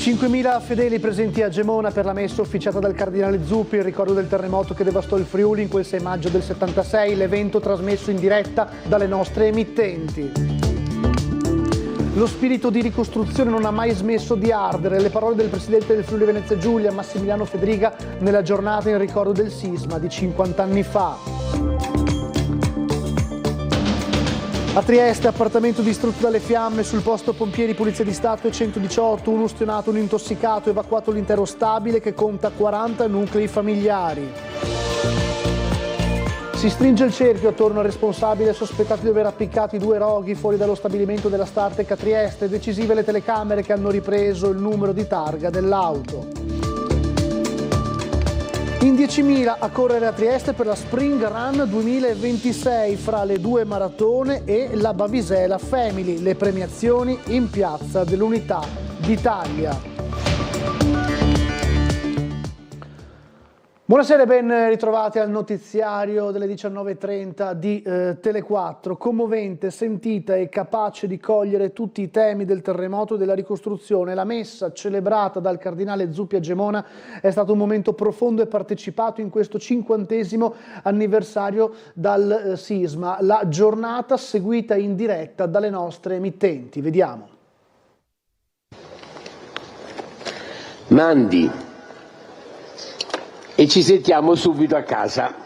5.000 fedeli presenti a Gemona per la messa officiata dal cardinale Zuppi in ricordo del terremoto che devastò il Friuli in quel 6 maggio del 76, l'evento trasmesso in diretta dalle nostre emittenti. Lo spirito di ricostruzione non ha mai smesso di ardere, le parole del presidente del Friuli Venezia Giulia, Massimiliano Fedriga, nella giornata in ricordo del sisma di 50 anni fa. A Trieste, appartamento distrutto dalle fiamme, sul posto pompieri, polizia di Stato e 118, uno ustionato, un intossicato, evacuato l'intero stabile che conta 40 nuclei familiari. Si stringe il cerchio attorno al responsabile sospettato di aver appiccato i 2 roghi fuori dallo stabilimento della Startec a Trieste, decisive le telecamere che hanno ripreso il numero di targa dell'auto. In 10.000 a correre a Trieste per la Spring Run 2026 fra le 2 maratone e la Bavisela Family, le premiazioni in Piazza dell'Unità d'Italia. Buonasera e ben ritrovati al notiziario delle 19.30 di Tele4, commovente, sentita e capace di cogliere tutti i temi del terremoto e della ricostruzione. La messa celebrata dal cardinale Zuppi a Gemona è stato un momento profondo e partecipato in questo 50° anniversario dal sisma. La giornata seguita in diretta dalle nostre emittenti. Vediamo. Mandi. E ci sentiamo subito a casa.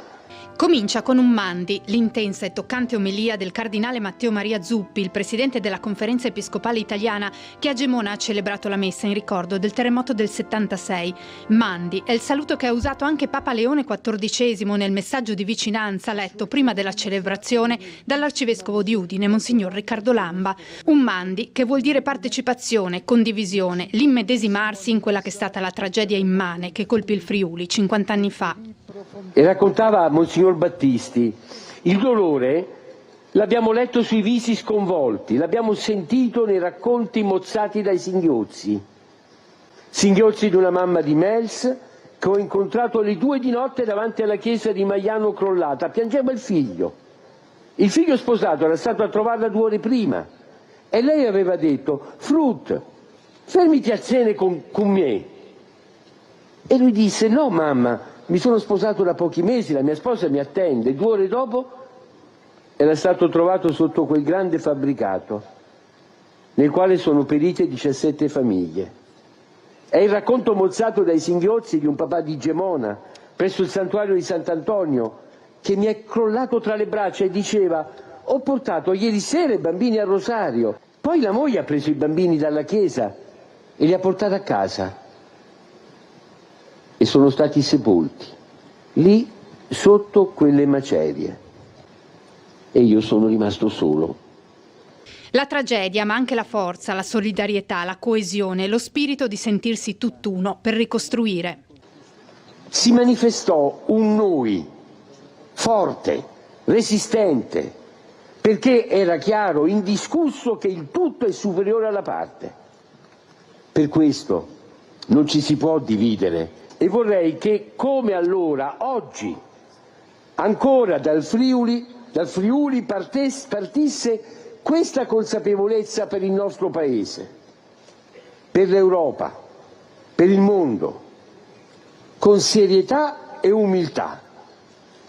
Comincia con un mandi, l'intensa e toccante omelia del cardinale Matteo Maria Zuppi, il presidente della Conferenza Episcopale Italiana, che a Gemona ha celebrato la messa in ricordo del terremoto del 76. Mandi è il saluto che ha usato anche Papa Leone XIV nel messaggio di vicinanza letto prima della celebrazione dall'arcivescovo di Udine, Monsignor Riccardo Lamba. Un mandi che vuol dire partecipazione, condivisione, l'immedesimarsi in quella che è stata la tragedia immane che colpì il Friuli 50 anni fa. E raccontava Monsignor Battisti, il dolore l'abbiamo letto sui visi sconvolti, l'abbiamo sentito nei racconti mozzati dai singhiozzi di una mamma di Mels che ho incontrato alle 2 di notte davanti alla chiesa di Maiano crollata, piangeva il figlio sposato era stato a trovarla 2 ore prima e lei aveva detto: Frut, fermiti a cena con me. E lui disse: no mamma, mi sono sposato da pochi mesi, la mia sposa mi attende. 2 ore dopo era stato trovato sotto quel grande fabbricato nel quale sono perite 17 famiglie. È il racconto mozzato dai singhiozzi di un papà di Gemona presso il santuario di Sant'Antonio che mi è crollato tra le braccia e diceva: ho portato ieri sera i bambini al rosario, poi la moglie ha preso i bambini dalla chiesa e li ha portati a casa e sono stati sepolti lì sotto quelle macerie e io sono rimasto solo. La tragedia, ma anche la forza, la solidarietà, la coesione, lo spirito di sentirsi tutt'uno per ricostruire. Si manifestò un noi forte, resistente, perché era chiaro, indiscusso, che il tutto è superiore alla parte. Per questo non ci si può dividere. E vorrei che, come allora, oggi, ancora dal Friuli partisse questa consapevolezza per il nostro Paese, per l'Europa, per il mondo, con serietà e umiltà.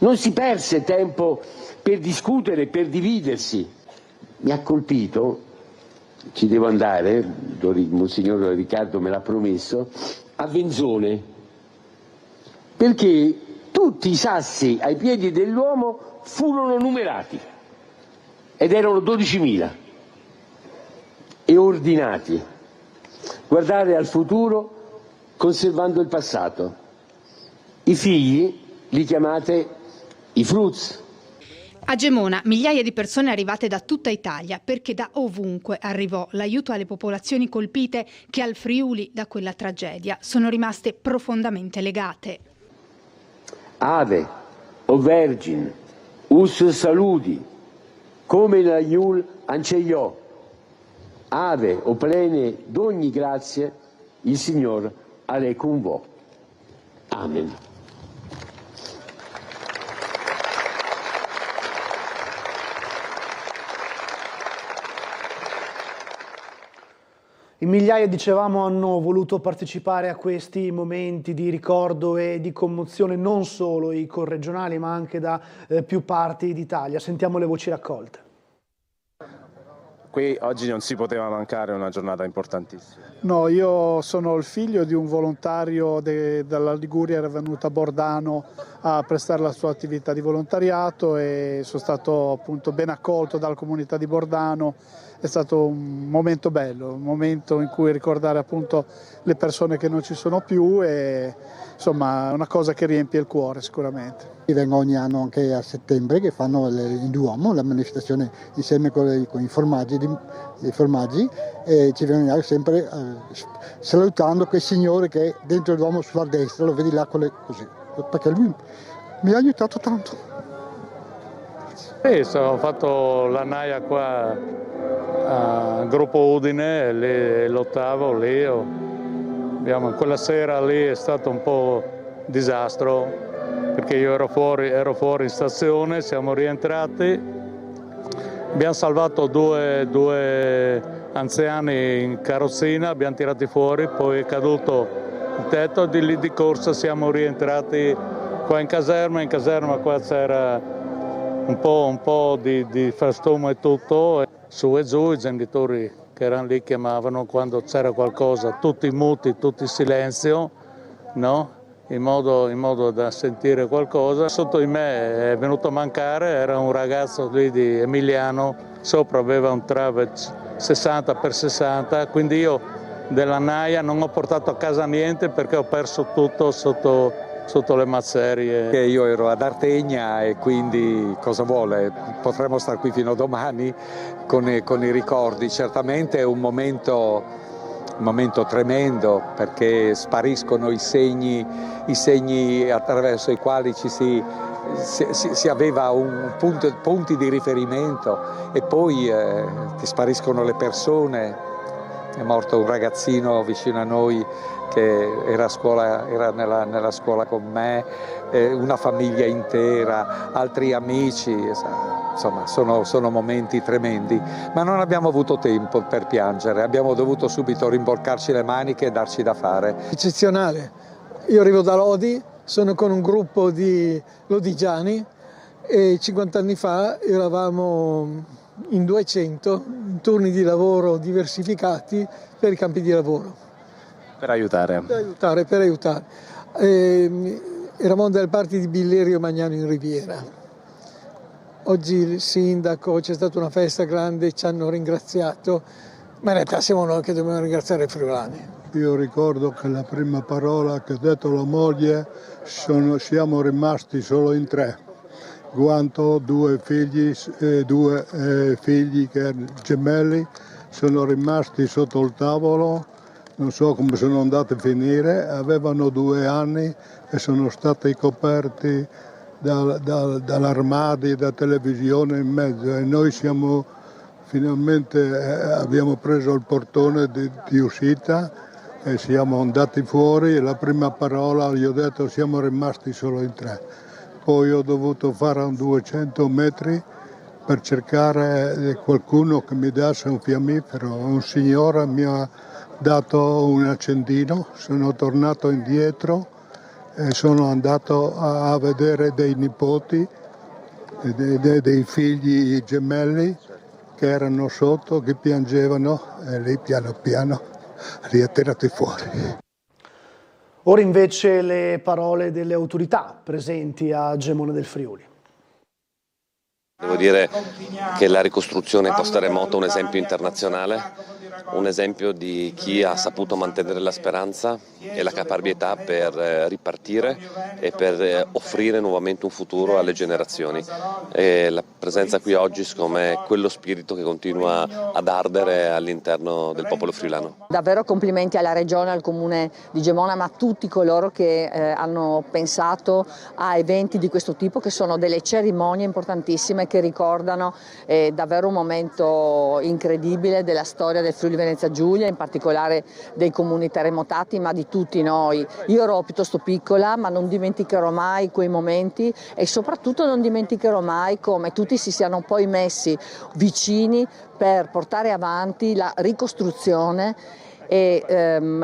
Non si perse tempo per discutere, per dividersi. Mi ha colpito, ci devo andare, Monsignor Riccardo me l'ha promesso, a Venzone, perché tutti i sassi ai piedi dell'uomo furono numerati ed erano 12.000 e ordinati. Guardare al futuro conservando il passato. I figli li chiamate i Fruz. A Gemona migliaia di persone arrivate da tutta Italia perché da ovunque arrivò l'aiuto alle popolazioni colpite che al Friuli da quella tragedia sono rimaste profondamente legate. Ave, o Vergine, us saludi, come la Iul anceiò. Ave, o plene d'ogni grazie, il Signor ale con voi. Amen. Migliaia, dicevamo, hanno voluto partecipare a questi momenti di ricordo e di commozione, non solo i corregionali ma anche da più parti d'Italia. Sentiamo le voci raccolte. Qui oggi non si poteva mancare, una giornata importantissima. No, io sono il figlio di un volontario dalla Liguria, era venuto a Bordano a prestare la sua attività di volontariato e sono stato appunto ben accolto dalla comunità di Bordano. È stato un momento bello, un momento in cui ricordare appunto le persone che non ci sono più e insomma è una cosa che riempie il cuore sicuramente. Vengo ogni anno anche a settembre che fanno in Duomo la manifestazione insieme con i formaggi, e ci vengono sempre salutando quel signore che è dentro il Duomo sulla destra, lo vedi là così, perché lui mi ha aiutato tanto. Sì, ho fatto la naia qua a Gruppo Udine, lì lottavo lì. Quella sera lì è stato un po' disastro perché io ero fuori in stazione, siamo rientrati, abbiamo salvato due anziani in carrozzina, abbiamo tirati fuori, poi è caduto il tetto, di lì di corsa siamo rientrati qua in caserma qua c'era un po' di frastuono e tutto, su e giù i genitori che erano lì chiamavano quando c'era qualcosa, tutti muti, tutti in silenzio, no? In modo da sentire qualcosa. Sotto di me è venuto a mancare, era un ragazzo lì di Emiliano, sopra aveva un Travet 60x60, quindi io della naia non ho portato a casa niente perché ho perso tutto sotto le macerie. Io ero ad Artegna e quindi cosa vuole? Potremmo stare qui fino a domani con i ricordi. Certamente è un momento tremendo perché spariscono i segni attraverso i quali si aveva punti di riferimento e poi ti spariscono le persone. È morto un ragazzino vicino a noi che era nella scuola con me, una famiglia intera, altri amici, insomma sono momenti tremendi, ma non abbiamo avuto tempo per piangere, abbiamo dovuto subito rimborcarci le maniche e darci da fare. Eccezionale, io arrivo da Lodi, sono con un gruppo di lodigiani e 50 anni fa eravamo in 200 in turni di lavoro diversificati per i campi di lavoro. Per aiutare. Per aiutare. Eravamo dalle parti di Billerio e Magnano in Riviera. Oggi il sindaco, c'è stata una festa grande, ci hanno ringraziato, ma in realtà siamo noi che dobbiamo ringraziare i friulani. Io ricordo che la prima parola che ha detto la moglie siamo rimasti solo in 3. Quanto due figli che erano gemelli sono rimasti sotto il tavolo, non so come sono andati a finire, avevano 2 anni e sono stati coperti dall'armadio, da televisione in mezzo e noi abbiamo preso il portone di uscita e siamo andati fuori e la prima parola gli ho detto siamo rimasti solo in 3. Poi ho dovuto fare 200 metri per cercare qualcuno che mi dasse un fiammifero. Un signore mi ha dato un accendino, sono tornato indietro e sono andato a vedere dei nipoti, dei figli gemelli che erano sotto, che piangevano e lì piano piano li ha tirati fuori. Ora invece le parole delle autorità presenti a Gemona del Friuli. Devo dire che la ricostruzione post-terremoto è un esempio internazionale, un esempio di chi ha saputo mantenere la speranza e la caparbietà per ripartire e per offrire nuovamente un futuro alle generazioni. E la presenza qui oggi, secondo me, è quello spirito che continua ad ardere all'interno del popolo friulano. Davvero complimenti alla Regione, al Comune di Gemona, ma a tutti coloro che hanno pensato a eventi di questo tipo, che sono delle cerimonie importantissime che ricordano davvero un momento incredibile della storia del Friuli Venezia Giulia, in particolare dei comuni terremotati, ma di tutti noi. Io ero piuttosto piccola, ma non dimenticherò mai quei momenti e soprattutto non dimenticherò mai come tutti si siano poi messi vicini per portare avanti la ricostruzione e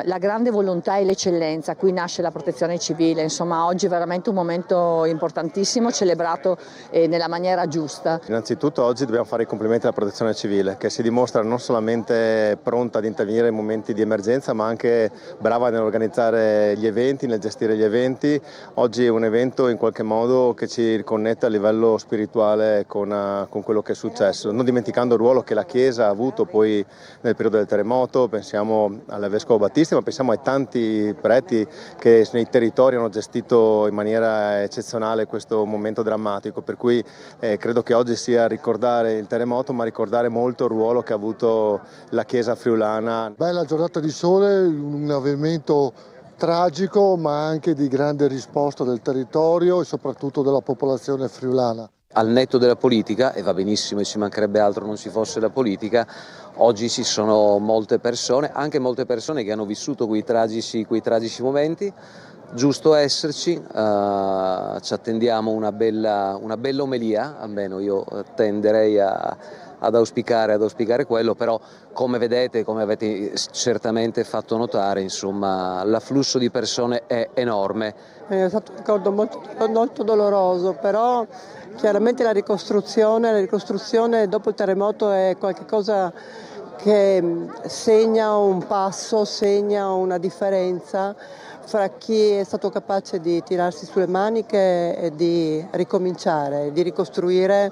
la grande volontà e l'eccellenza. Qui nasce la protezione civile, insomma oggi è veramente un momento importantissimo, celebrato nella maniera giusta. Innanzitutto oggi dobbiamo fare i complimenti alla protezione civile, che si dimostra non solamente pronta ad intervenire in momenti di emergenza, ma anche brava nell'organizzare gli eventi, nel gestire gli eventi. Oggi è un evento in qualche modo che ci riconnette a livello spirituale con quello che è successo, non dimenticando il ruolo che la Chiesa ha avuto poi nel periodo del terremoto. Pensiamo al Vescovo Battisti, ma pensiamo ai tanti preti che nei territori hanno gestito in maniera eccezionale questo momento drammatico, per cui credo che oggi sia ricordare il terremoto, ma ricordare molto il ruolo che ha avuto la Chiesa friulana. Bella giornata di sole, un avvenimento tragico ma anche di grande risposta del territorio e soprattutto della popolazione friulana. Al netto della politica, e va benissimo e ci mancherebbe altro non ci fosse la politica, oggi ci sono molte persone, anche molte persone che hanno vissuto quei tragici momenti. Giusto esserci, ci attendiamo una bella omelia, almeno io tenderei ad auspicare quello, però come vedete, come avete certamente fatto notare, insomma, l'afflusso di persone è enorme. È stato un ricordo molto doloroso, però chiaramente la ricostruzione dopo il terremoto è qualcosa che segna un passo, segna una differenza fra chi è stato capace di tirarsi sulle maniche e di ricominciare, di ricostruire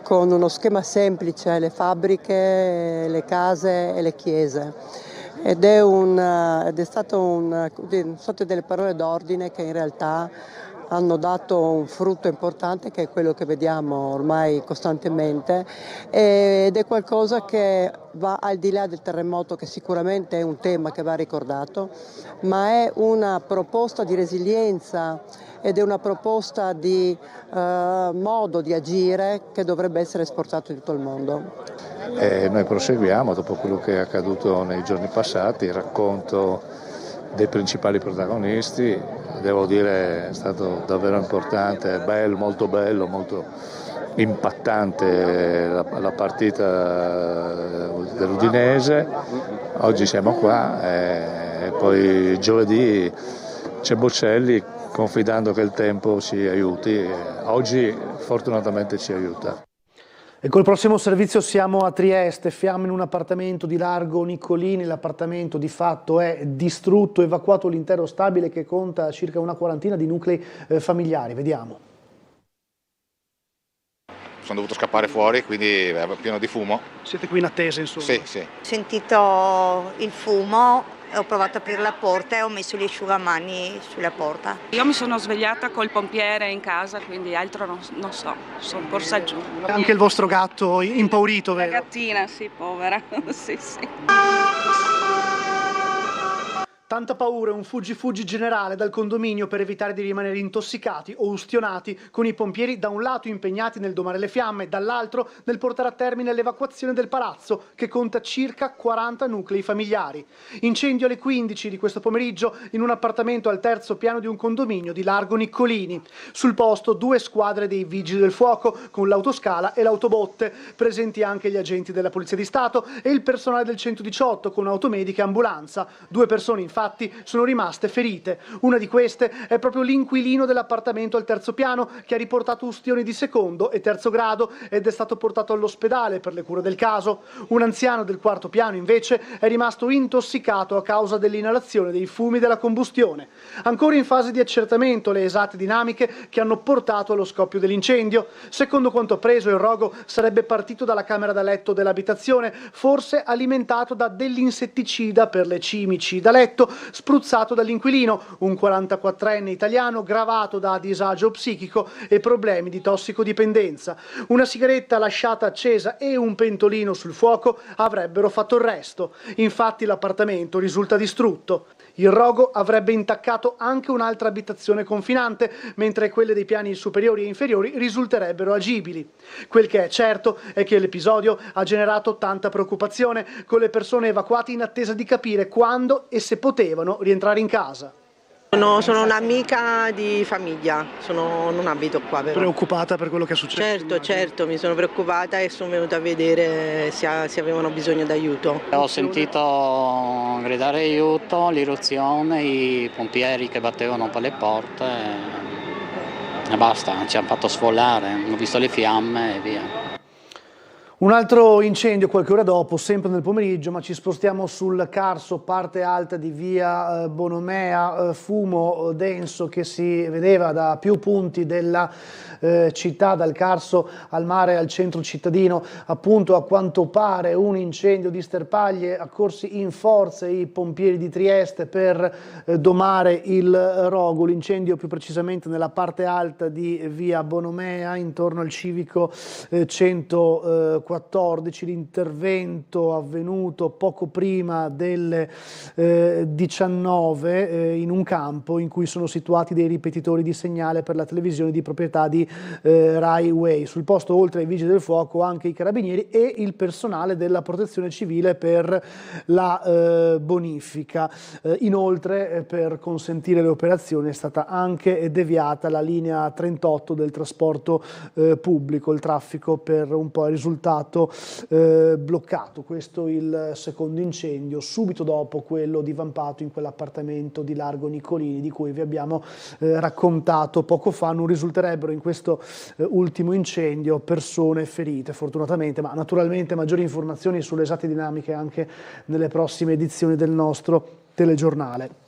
con uno schema semplice le fabbriche, le case e le chiese. Ed è stato delle parole d'ordine che in realtà hanno dato un frutto importante, che è quello che vediamo ormai costantemente, ed è qualcosa che va al di là del terremoto, che sicuramente è un tema che va ricordato, ma è una proposta di resilienza ed è una proposta di modo di agire che dovrebbe essere esportato in tutto il mondo. Noi proseguiamo dopo quello che è accaduto nei giorni passati, il racconto dei principali protagonisti. Devo dire è stato davvero importante, molto bello, molto impattante la partita dell'Udinese. Oggi siamo qua e poi giovedì c'è Bocelli, confidando che il tempo ci aiuti. Oggi fortunatamente ci aiuta. E col prossimo servizio siamo a Trieste, fiamme in un appartamento di largo Niccolini, l'appartamento di fatto è distrutto, evacuato l'intero stabile che conta circa una quarantina di nuclei familiari. Vediamo. Sono dovuto scappare fuori, quindi è pieno di fumo. Siete qui in attesa, insomma? Sì, sì. Ho sentito il fumo, ho provato a aprire la porta e ho messo gli asciugamani sulla porta. Io mi sono svegliata col pompiere in casa, quindi altro non so, sono corsa giù. Anche il vostro gatto impaurito, vero? La gattina, sì, povera, sì. Tanta paura e un fuggi generale dal condominio per evitare di rimanere intossicati o ustionati, con i pompieri da un lato impegnati nel domare le fiamme, dall'altro nel portare a termine l'evacuazione del palazzo, che conta circa 40 nuclei familiari. Incendio alle 15 di questo pomeriggio in un appartamento al terzo piano di un condominio di largo Niccolini. Sul posto 2 squadre dei vigili del fuoco con l'autoscala e l'autobotte, presenti anche gli agenti della Polizia di Stato e il personale del 118 con automedica e ambulanza. 2 persone infatti sono rimaste ferite. Una di queste è proprio l'inquilino dell'appartamento al terzo piano, che ha riportato ustioni di secondo e terzo grado ed è stato portato all'ospedale per le cure del caso. Un anziano del quarto piano invece è rimasto intossicato a causa dell'inalazione dei fumi della combustione. Ancora in fase di accertamento le esatte dinamiche che hanno portato allo scoppio dell'incendio. Secondo quanto appreso, il rogo sarebbe partito dalla camera da letto dell'abitazione, forse alimentato da dell'insetticida per le cimici da letto spruzzato dall'inquilino, un 44enne italiano gravato da disagio psichico e problemi di tossicodipendenza. Una sigaretta lasciata accesa e un pentolino sul fuoco avrebbero fatto il resto. Infatti l'appartamento risulta distrutto. Il rogo avrebbe intaccato anche un'altra abitazione confinante, mentre quelle dei piani superiori e inferiori risulterebbero agibili. Quel che è certo è che l'episodio ha generato tanta preoccupazione, con le persone evacuate in attesa di capire quando e se potevano rientrare in casa. Sono un'amica di famiglia, non abito qua però. Preoccupata per quello che è successo? Certo, mi sono preoccupata e sono venuta a vedere se avevano bisogno d'aiuto. Ho sentito gridare aiuto, l'irruzione, i pompieri che battevano per le porte e basta, ci hanno fatto sfollare, ho visto le fiamme e via. Un altro incendio qualche ora dopo, sempre nel pomeriggio, ma ci spostiamo sul Carso, parte alta di via Bonomea, fumo denso che si vedeva da più punti della città, dal Carso al mare, al centro cittadino. Appunto, a quanto pare un incendio di sterpaglie, accorsi in forza i pompieri di Trieste per domare il rogo. L'incendio più precisamente nella parte alta di via Bonomea, intorno al civico 114, l'intervento avvenuto poco prima delle 19 in un campo in cui sono situati dei ripetitori di segnale per la televisione di proprietà di Rai Way. Sul posto, oltre ai vigili del fuoco, anche i carabinieri e il personale della protezione civile per la bonifica. Inoltre, per consentire le operazioni è stata anche deviata la linea 38 del trasporto pubblico. Il traffico per un po' è risultato bloccato. Questo il secondo incendio, subito dopo quello divampato in quell'appartamento di Largo Nicolini di cui vi abbiamo raccontato poco fa. Non risulterebbero in questo ultimo incendio persone ferite, fortunatamente, ma naturalmente maggiori informazioni sulle esatte dinamiche anche nelle prossime edizioni del nostro telegiornale.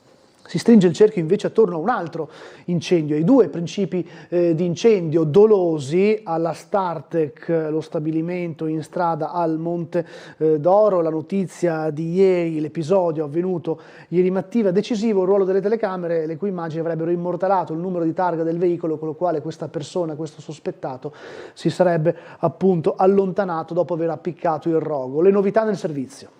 Si stringe il cerchio invece attorno a un altro incendio, ai due principi di incendio dolosi alla Startec, lo stabilimento in strada al Monte d'Oro. La notizia di ieri, l'episodio avvenuto ieri mattina, decisivo il ruolo delle telecamere, le cui immagini avrebbero immortalato il numero di targa del veicolo con il quale questa persona, questo sospettato, si sarebbe appunto allontanato dopo aver appiccato il rogo. Le novità nel servizio.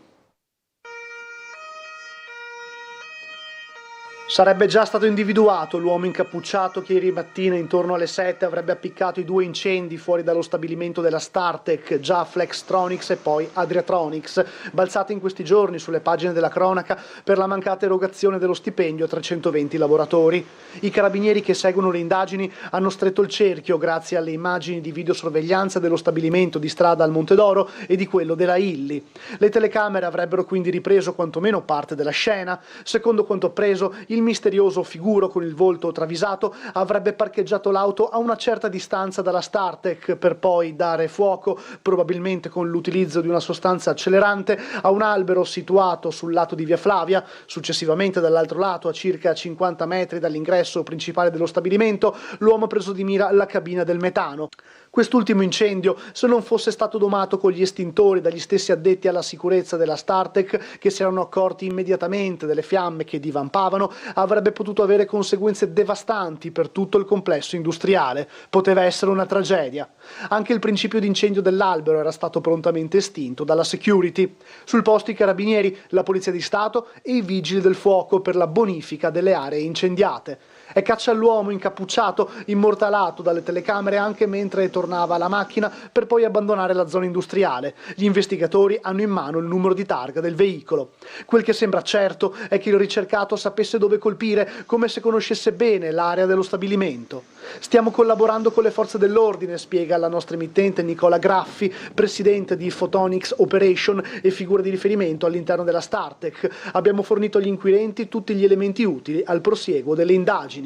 Sarebbe già stato individuato l'uomo incappucciato che ieri mattina intorno alle 7 avrebbe appiccato i due incendi fuori dallo stabilimento della Startec, già Flextronics e poi Adriatronics, balzate in questi giorni sulle pagine della cronaca per la mancata erogazione dello stipendio a 320 lavoratori. I carabinieri che seguono le indagini hanno stretto il cerchio grazie alle immagini di videosorveglianza dello stabilimento di strada al Monte d'Oro e di quello della Illy. Le telecamere avrebbero quindi ripreso quantomeno parte della scena. Secondo quanto appreso, il misterioso figuro con il volto travisato avrebbe parcheggiato l'auto a una certa distanza dalla Startec per poi dare fuoco, probabilmente con l'utilizzo di una sostanza accelerante, a un albero situato sul lato di via Flavia. Successivamente, dall'altro lato, a circa 50 metri dall'ingresso principale dello stabilimento, l'uomo ha preso di mira la cabina del metano. Quest'ultimo incendio, se non fosse stato domato con gli estintori dagli stessi addetti alla sicurezza della Startec, che si erano accorti immediatamente delle fiamme che divampavano, avrebbe potuto avere conseguenze devastanti per tutto il complesso industriale. Poteva essere una tragedia. Anche il principio di incendio dell'albero era stato prontamente estinto dalla security. Sul posto i carabinieri, la polizia di Stato e i vigili del fuoco per la bonifica delle aree incendiate. È caccia all'uomo incappucciato, immortalato dalle telecamere anche mentre tornava alla macchina per poi abbandonare la zona industriale. Gli investigatori hanno in mano il numero di targa del veicolo. Quel che sembra certo è che il ricercato sapesse dove colpire, come se conoscesse bene l'area dello stabilimento. Stiamo collaborando con le forze dell'ordine, spiega la nostra emittente Nicola Graffi, presidente di Photonics Operation e figura di riferimento all'interno della Startec. Abbiamo fornito agli inquirenti tutti gli elementi utili al prosieguo delle indagini.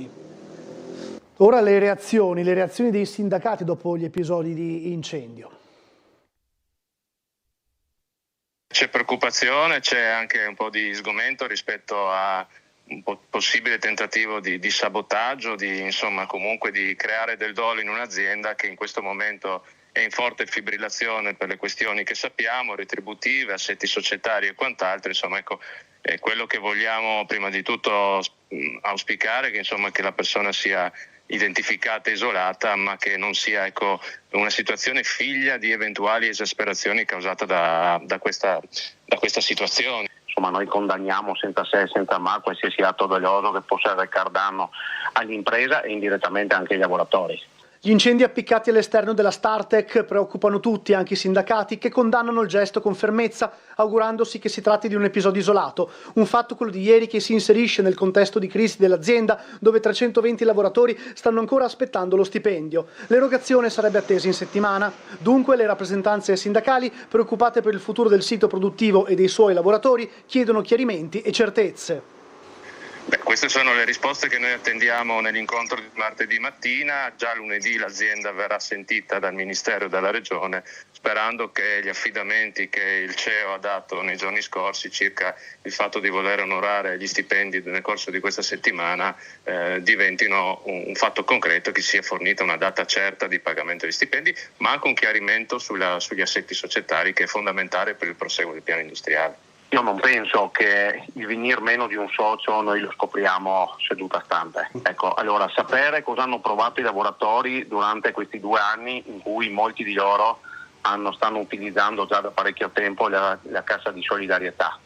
Ora le reazioni dei sindacati dopo gli episodi di incendio. C'è preoccupazione, c'è anche un po' di sgomento rispetto a un possibile tentativo di sabotaggio, comunque di creare del dolo in un'azienda che in questo momento è in forte fibrillazione per le questioni che sappiamo, retributive, assetti societari e quant'altro. È quello che vogliamo prima di tutto auspicare, che la persona sia identificata e isolata, ma che non sia una situazione figlia di eventuali esasperazioni causate da questa situazione. Noi condanniamo senza se e senza ma qualsiasi atto doloso che possa arrecare danno all'impresa e indirettamente anche ai lavoratori. Gli incendi appiccati all'esterno della Startec preoccupano tutti, anche i sindacati, che condannano il gesto con fermezza, augurandosi che si tratti di un episodio isolato. Un fatto, quello di ieri, che si inserisce nel contesto di crisi dell'azienda, dove 320 lavoratori stanno ancora aspettando lo stipendio. L'erogazione sarebbe attesa in settimana. Dunque le rappresentanze sindacali, preoccupate per il futuro del sito produttivo e dei suoi lavoratori, chiedono chiarimenti e certezze. Queste sono le risposte che noi attendiamo nell'incontro di martedì mattina. Già lunedì l'azienda verrà sentita dal Ministero e dalla Regione, sperando che gli affidamenti che il CEO ha dato nei giorni scorsi circa il fatto di voler onorare gli stipendi nel corso di questa settimana diventino un fatto concreto, che sia fornita una data certa di pagamento degli stipendi, ma anche un chiarimento sugli assetti societari, che è fondamentale per il proseguo del piano industriale. Io non penso che il venir meno di un socio noi lo scopriamo seduta stante. Ecco, allora sapere cosa hanno provato i lavoratori durante questi 2 anni in cui molti di loro stanno utilizzando già da parecchio tempo la cassa di solidarietà.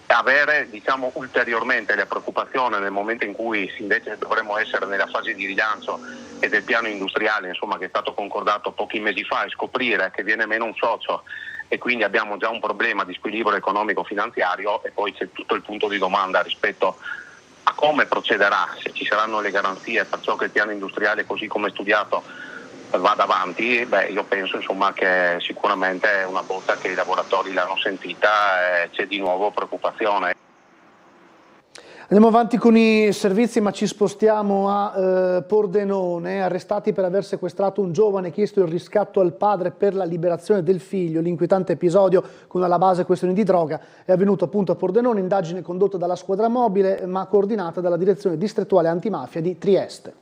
Avere ulteriormente la preoccupazione nel momento in cui invece dovremmo essere nella fase di rilancio e del piano industriale, che è stato concordato pochi mesi fa, e scoprire che viene meno un socio e quindi abbiamo già un problema di squilibrio economico-finanziario, e poi c'è tutto il punto di domanda rispetto a come procederà, se ci saranno le garanzie perciò che il piano industriale così come studiato vada avanti. Io penso che sicuramente è una botta che i lavoratori l'hanno sentita e c'è di nuovo preoccupazione. Andiamo avanti con i servizi, ma ci spostiamo a Pordenone. Arrestati per aver sequestrato un giovane e chiesto il riscatto al padre per la liberazione del figlio. L'inquietante episodio, con alla base questioni di droga, è avvenuto appunto a Pordenone, indagine condotta dalla squadra mobile ma coordinata dalla direzione distrettuale antimafia di Trieste.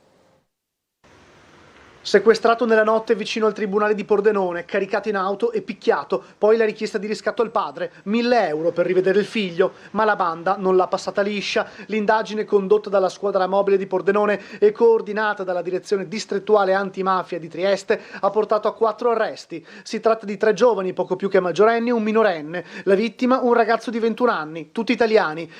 Sequestrato nella notte vicino al tribunale di Pordenone, caricato in auto e picchiato, poi la richiesta di riscatto al padre, 1.000 euro per rivedere il figlio, ma la banda non l'ha passata liscia. L'indagine condotta dalla squadra mobile di Pordenone e coordinata dalla direzione distrettuale antimafia di Trieste ha portato a 4 arresti. Si tratta di 3 giovani, poco più che maggiorenni, e un minorenne. La vittima, un ragazzo di 21 anni, tutti italiani.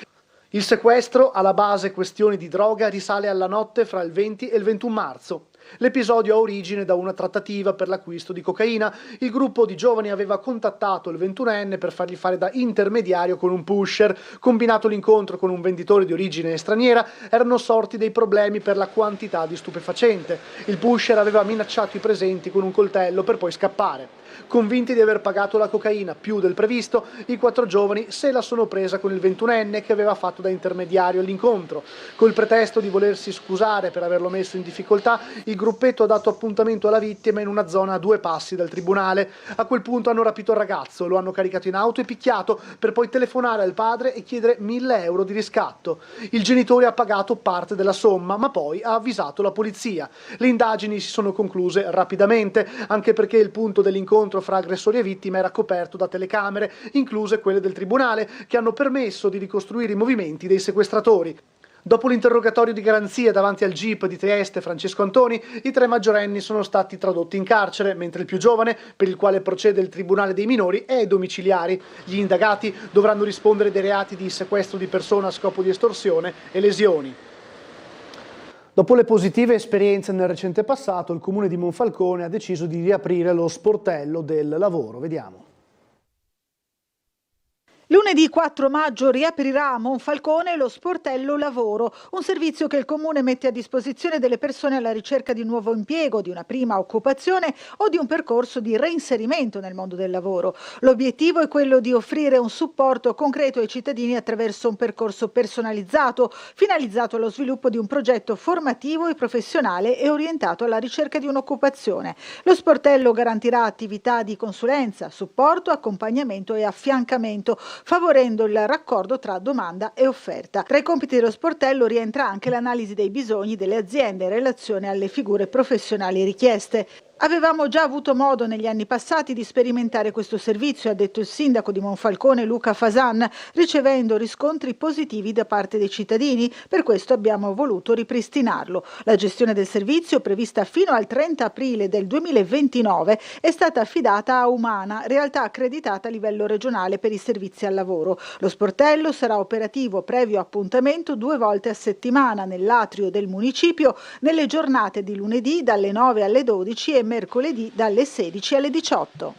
Il sequestro, alla base questioni di droga, risale alla notte fra il 20 e il 21 marzo. L'episodio ha origine da una trattativa per l'acquisto di cocaina. Il gruppo di giovani aveva contattato il 21enne per fargli fare da intermediario con un pusher. Combinato l'incontro con un venditore di origine straniera, erano sorti dei problemi per la quantità di stupefacente. Il pusher aveva minacciato i presenti con un coltello per poi scappare. Convinti di aver pagato la cocaina più del previsto, i 4 giovani se la sono presa con il 21enne che aveva fatto da intermediario all'incontro. Col pretesto di volersi scusare per averlo messo in difficoltà, il gruppetto ha dato appuntamento alla vittima in una zona a 2 passi dal tribunale. A quel punto hanno rapito il ragazzo, lo hanno caricato in auto e picchiato, per poi telefonare al padre e chiedere 1.000 euro di riscatto. Il genitore ha pagato parte della somma, ma poi ha avvisato la polizia. Le indagini si sono concluse rapidamente, anche perché il punto dell'incontro fra aggressori e vittime era coperto da telecamere, incluse quelle del tribunale, che hanno permesso di ricostruire i movimenti dei sequestratori. Dopo l'interrogatorio di garanzia davanti al GIP di Trieste Francesco Antoni, i 3 maggiorenni sono stati tradotti in carcere, mentre il più giovane, per il quale procede il Tribunale dei minori, è ai domiciliari. Gli indagati dovranno rispondere dei reati di sequestro di persona a scopo di estorsione e lesioni. Dopo le positive esperienze nel recente passato, il comune di Monfalcone ha deciso di riaprire lo sportello del lavoro. Vediamo. Lunedì 4 maggio riaprirà a Monfalcone lo sportello lavoro, un servizio che il comune mette a disposizione delle persone alla ricerca di un nuovo impiego, di una prima occupazione o di un percorso di reinserimento nel mondo del lavoro. L'obiettivo è quello di offrire un supporto concreto ai cittadini attraverso un percorso personalizzato, finalizzato allo sviluppo di un progetto formativo e professionale e orientato alla ricerca di un'occupazione. Lo sportello garantirà attività di consulenza, supporto, accompagnamento e affiancamento, favorendo il raccordo tra domanda e offerta. Tra i compiti dello sportello rientra anche l'analisi dei bisogni delle aziende in relazione alle figure professionali richieste. Avevamo già avuto modo negli anni passati di sperimentare questo servizio, ha detto il sindaco di Monfalcone Luca Fasan, ricevendo riscontri positivi da parte dei cittadini. Per questo abbiamo voluto ripristinarlo. La gestione del servizio, prevista fino al 30 aprile del 2029, è stata affidata a Umana, realtà accreditata a livello regionale per i servizi al lavoro. Lo sportello sarà operativo previo appuntamento 2 volte a settimana nell'atrio del municipio, nelle giornate di lunedì dalle 9 alle 12 e mercoledì dalle 16 alle 18.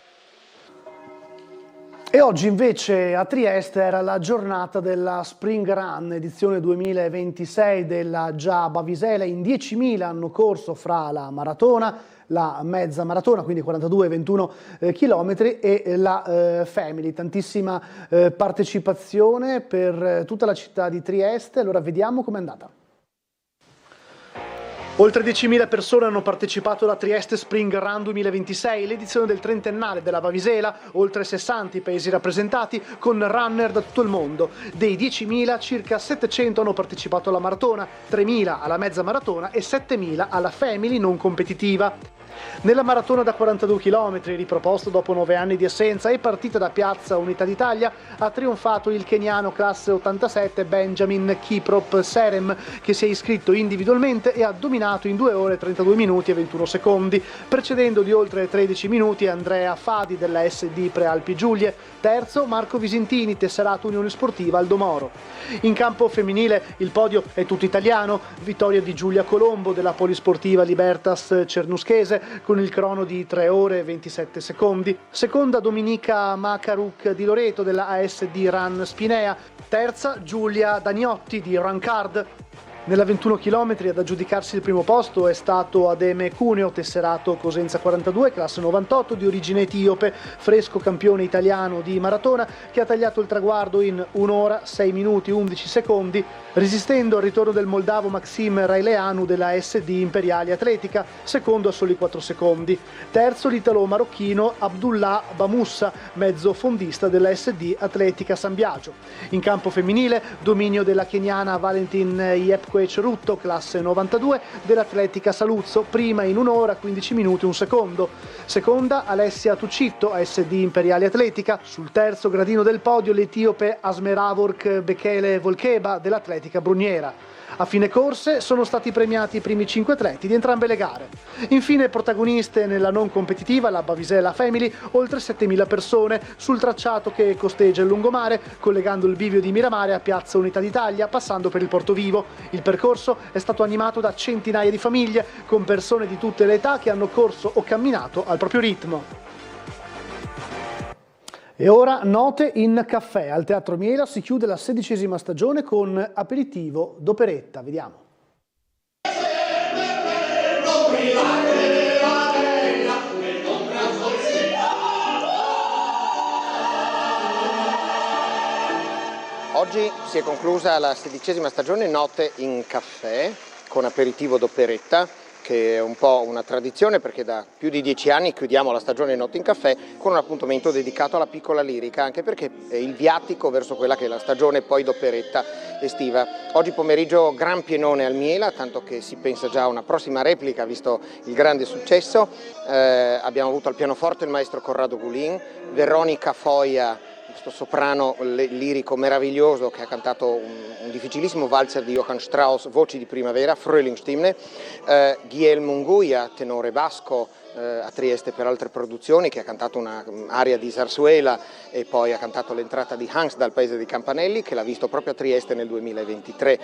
E oggi invece a Trieste era la giornata della Spring Run, edizione 2026 della già Bavisela. In 10.000 hanno corso fra la maratona, la mezza maratona, quindi 42-21 chilometri, e la Family. Tantissima partecipazione per tutta la città di Trieste. Allora vediamo com'è andata. Oltre 10.000 persone hanno partecipato alla Trieste Spring Run 2026, l'edizione del trentennale della Bavisela, oltre 60 i paesi rappresentati, con runner da tutto il mondo. Dei 10.000, circa 700 hanno partecipato alla maratona, 3.000 alla mezza maratona e 7.000 alla Family non competitiva. Nella maratona da 42 km, riproposto dopo 9 anni di assenza e partita da Piazza Unità d'Italia, ha trionfato il keniano classe 87 Benjamin Kiprop Serem, che si è iscritto individualmente e ha dominato in 2 ore 32 minuti e 21 secondi, precedendo di oltre 13 minuti Andrea Fadi della SD Prealpi Giulie. Terzo Marco Visintini, tesserato Unione Sportiva Aldomoro. In campo femminile il podio è tutto italiano, vittoria di Giulia Colombo della Polisportiva Libertas Cernuschese con il crono di 3 ore e 27 secondi. Seconda Dominica Macaruc di Loreto della ASD Run Spinea. Terza Giulia Daniotti di Run Card. Nella 21 km ad aggiudicarsi il primo posto è stato Ademe Cuneo, tesserato Cosenza 42, classe 98, di origine etiope, fresco campione italiano di maratona, che ha tagliato il traguardo in 1 ora 6 minuti 11 secondi, resistendo al ritorno del moldavo Maxim Raileanu della SD Imperiali Atletica, secondo a soli 4 secondi. Terzo l'italo-marocchino Abdullah Bamoussa, mezzo fondista della SD Atletica San Biagio. In campo femminile, dominio della keniana Valentin Yepkwech Rutto, classe 92, dell'Atletica Saluzzo, prima in 1 ora 15 minuti 1 secondo. Seconda Alessia Tucitto, ASD Imperiali Atletica. Sul terzo gradino del podio l'etiope Asmeravork Bekele Volkeba dell'Atletica Bruniera. A fine corse sono stati premiati i primi 5 atleti di entrambe le gare. Infine protagoniste nella non competitiva la Bavisela Family, oltre 7.000 persone sul tracciato che costeggia il lungomare, collegando il bivio di Miramare a Piazza Unità d'Italia, passando per il Porto Vivo. Il percorso è stato animato da centinaia di famiglie, con persone di tutte le età che hanno corso o camminato al proprio ritmo. E ora note in caffè. Al Teatro Miela si chiude la 16ª stagione con aperitivo d'operetta. Vediamo. Oggi si è conclusa la 16ª stagione Note in caffè con aperitivo d'operetta, che è un po' una tradizione perché da più di 10 anni chiudiamo la stagione Notte in Caffè con un appuntamento dedicato alla piccola lirica, anche perché è il viatico verso quella che è la stagione poi d'operetta estiva. Oggi pomeriggio gran pienone al Miela, tanto che si pensa già a una prossima replica visto il grande successo. Abbiamo avuto al pianoforte il maestro Corrado Gulin, Veronica Foia, questo soprano lirico meraviglioso che ha cantato un difficilissimo valzer di Johann Strauss, Voci di primavera, Frühlingsstimme, Guillermo Munguia, tenore basco a Trieste per altre produzioni, che ha cantato un'aria di Zarzuela e poi ha cantato l'entrata di Hans dal paese dei Campanelli, che l'ha visto proprio a Trieste nel 2023,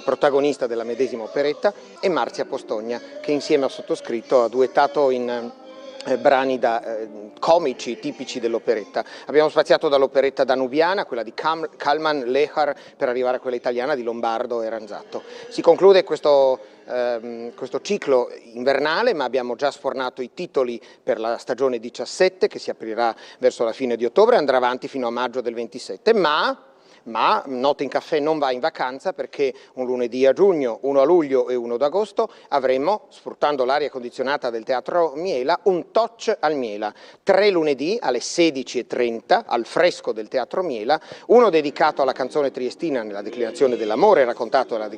protagonista della medesima operetta, e Marzia Postogna, che insieme al sottoscritto ha duettato in brani comici tipici dell'operetta. Abbiamo spaziato dall'operetta danubiana, quella di Kalman, Lehar, per arrivare a quella italiana di Lombardo e Ranzatto. Si conclude questo ciclo invernale, ma abbiamo già sfornato i titoli per la stagione 17 che si aprirà verso la fine di ottobre e andrà avanti fino a maggio del 27, ma ma Notte in Caffè non va in vacanza perché un lunedì a giugno, uno a luglio e uno ad agosto avremo, sfruttando l'aria condizionata del Teatro Miela, un touch al Miela. 3 lunedì alle 16:30 al fresco del Teatro Miela, uno dedicato alla canzone triestina nella declinazione dell'amore raccontato dalla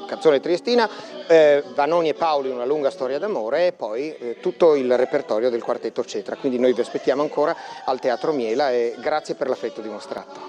canzone triestina, Vanoni e Paoli, una lunga storia d'amore, e poi tutto il repertorio del quartetto Cetra. Quindi noi vi aspettiamo ancora al Teatro Miela e grazie per l'affetto dimostrato.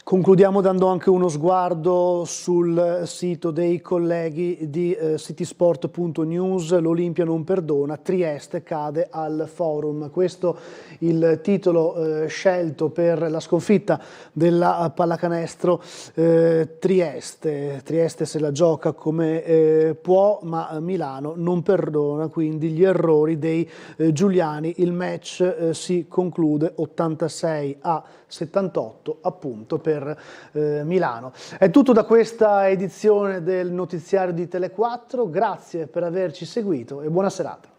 Concludiamo dando anche uno sguardo sul sito dei colleghi di citysport.news. L'Olimpia non perdona, Trieste cade al Forum. Questo il titolo scelto per la sconfitta della pallacanestro Trieste. Trieste se la gioca come può, ma Milano non perdona quindi gli errori dei giuliani. Il match si conclude 86-78 appunto per Milano. È tutto da questa edizione del notiziario di Tele4, grazie per averci seguito e buona serata.